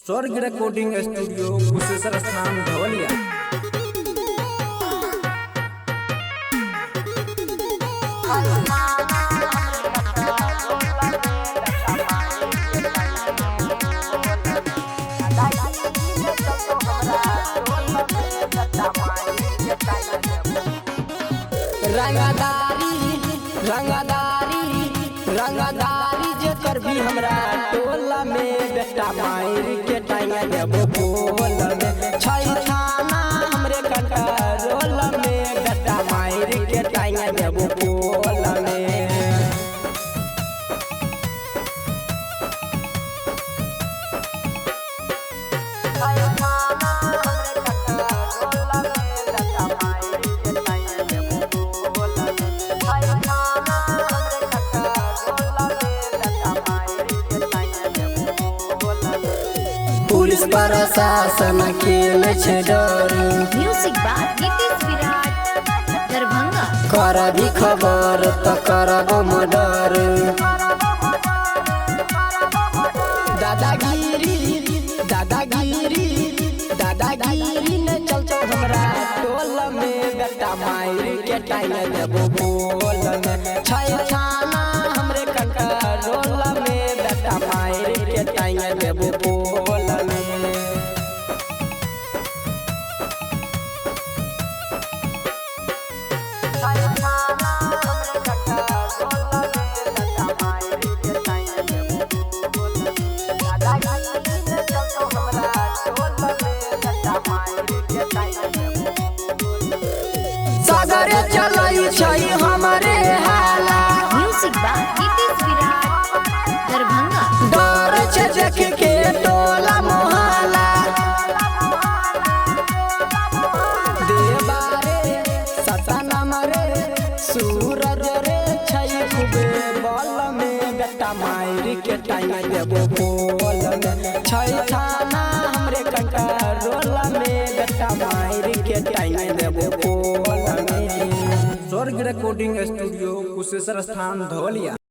स्वर्ग recording studio Kusheshwar स्थान धवलिया। रंगदारी जेकर भी हमरा टोला में बेटा मायर के टांगा देबो बोल में छई थाना हमरे कंट्रोल में बेटा मायर के टांगा देबो बोल में। पुलिस प्रशासन के छे डर म्यूजिक बाय नीतीश विराट दरभंगा। कर भी खबर तो करबो मर्डर दादागिरी न चलतो हमरा टोल में बेटा मायर के टांगा देबो बोल में छई थाना हमरे कंट्रोल में बेटा मायर के टांगा देबो बोल में। सागर चलाई छई हमारे हाला म्यूजिक बाय नीतीश विराट दरभंगा। डर छे देख के टोला मोहल्ला देवारे सतना मरे सूरज रे छई खूबे बल में बेटा मायर के टांगा देबो बोल में छई थाना हमरे कंट्रोल में बेटा मायर के टांगा देबो बोल में। स्वर्ग रिकॉर्डिंग स्टूडियो कुशेश्वर स्थान धवलिया।